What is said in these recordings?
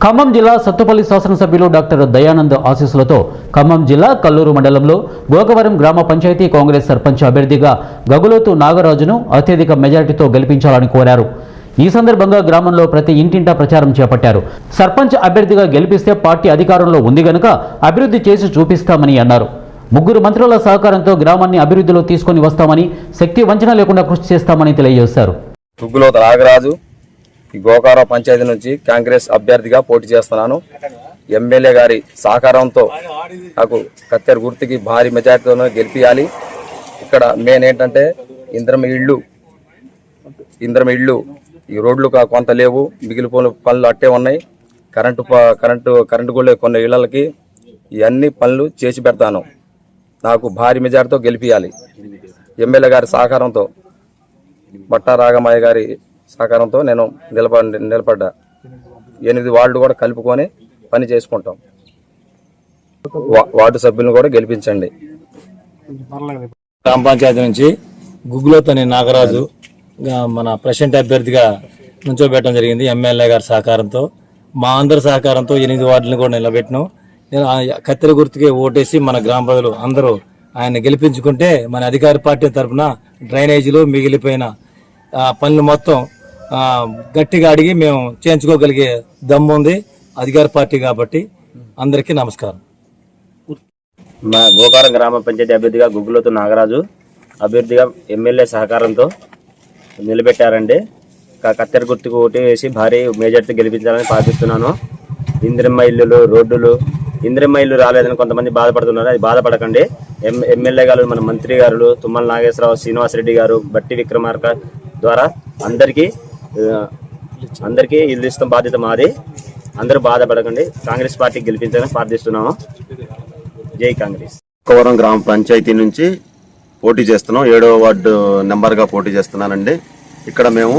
ఖమ్మం జిల్లా సత్తుపల్లి శాసనసభ్యులు డాక్టర్ దయానంద్ ఆశీస్సులతో ఖమ్మం జిల్లా కల్లూరు మండలంలో గోకవరం గ్రామ పంచాయతీ కాంగ్రెస్ సర్పంచ్ అభ్యర్థిగా గగులోతు నాగరాజును అత్యధిక మెజారిటీతో గెలిపించాలని కోరారు. ఈ సందర్భంగా గ్రామంలో ప్రతి ఇంటింటా ప్రచారం చేపట్టారు. సర్పంచ్ అభ్యర్థిగా గెలిపిస్తే పార్టీ అధికారంలో ఉంది గనుక అభివృద్ధి చేసి చూపిస్తామని అన్నారు. ముగ్గురు మంత్రుల సహకారంతో గ్రామాన్ని అభివృద్ధిలో తీసుకొని వస్తామని, శక్తి వంచన లేకుండా కృషి చేస్తామని తెలియజేశారు. గోగులోతు నాగరాజు ఈ గోకారం పంచాయతీ నుంచి కాంగ్రెస్ అభ్యర్థిగా పోటీ చేస్తున్నాను. ఎమ్మెల్యే గారి సహకారంతో నాకు కత్తెర గుర్తుకి భారీ మెజార్టీతో గెలిపియాలి. ఇక్కడ మెయిన్ ఏంటంటే ఇంద్రం ఇళ్ళు ఈ రోడ్లు కొంత లేవు, మిగిలిపోయిన పనులు అట్టే ఉన్నాయి. కరెంటు కూడా కొన్ని ఇళ్లకి ఇవన్నీ పనులు చేసి పెడతాను. నాకు భారీ మెజార్టీతో గెలిపియాలి. ఎమ్మెల్యే గారి సహకారంతో, బట్టా రాగమయ్య గారి సహకారంతో నేను నిలబడ్డా. 8 వార్డులు కూడా కలుపుకొని పని చేసుకుంటాం. వార్డు సభ్యులను కూడా గెలిపించండి. గ్రామ పంచాయతీ నుంచి గుగ్గులోతు నాగరాజు మన ప్రెసిడెంట్ అభ్యర్థిగా నుంచోబెట్టడం జరిగింది. ఎమ్మెల్యే గారి సహకారంతో, మా అందరి సహకారంతో 8 వార్డులను కూడా నిలబెట్టినాం. నేను కత్తెర గుర్తుకి ఓటేసి మన గ్రామ ప్రజలు అందరూ ఆయన గెలిపించుకుంటే మన అధికార పార్టీ తరఫున డ్రైనేజీలు మిగిలిపోయిన పనులు మొత్తం గట్టిగా అడిగి మేము చేయించుకోగలిగే దమ్ము ఉంది అధికార పార్టీ కాబట్టి. అందరికీ నమస్కారం. మా గోకారం గ్రామ పంచాయతీ అభ్యర్థిగా గుగ్గులోతు నాగరాజు అభ్యర్థిగా ఎమ్మెల్యే సహకారంతో నిలబెట్టారండి. కత్తెర గుర్తుకు ఓటు వేసి భారీ మేజర్తో గెలిపించాలని ప్రార్థిస్తున్నాను. ఇందిరమ్మ ఇల్లులు, రోడ్డులు, ఇందిరమ్మ ఇల్లు రాలేదని కొంతమంది బాధపడుతున్నారు. అది బాధపడకండి. ఎమ్మెల్యే గారు, మన మంత్రి గారు తుమ్మల నాగేశ్వరరావు, శ్రీనివాసరెడ్డి గారు, బట్టి విక్రమార్క ద్వారా అందరికీ ఇల్లు ఇస్తాం. బాధ్యత మాది. అందరూ బాధపడకండి. కాంగ్రెస్ పార్టీకి గెలిపించాలని ప్రార్థిస్తున్నాము. జై కాంగ్రెస్. గోకవరం గ్రామ పంచాయతీ నుంచి పోటీ చేస్తున్నాం. 7వ వార్డు నెంబర్గా పోటీ చేస్తున్నానండి. ఇక్కడ మేము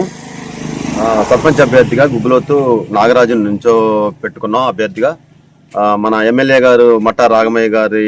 సర్పంచ్ అభ్యర్థిగా గుగ్గులోతు నాగరాజును నుంచో పెట్టుకున్నాం అభ్యర్థిగా. మన ఎమ్మెల్యే గారు మట్టా రాగమయ్య గారి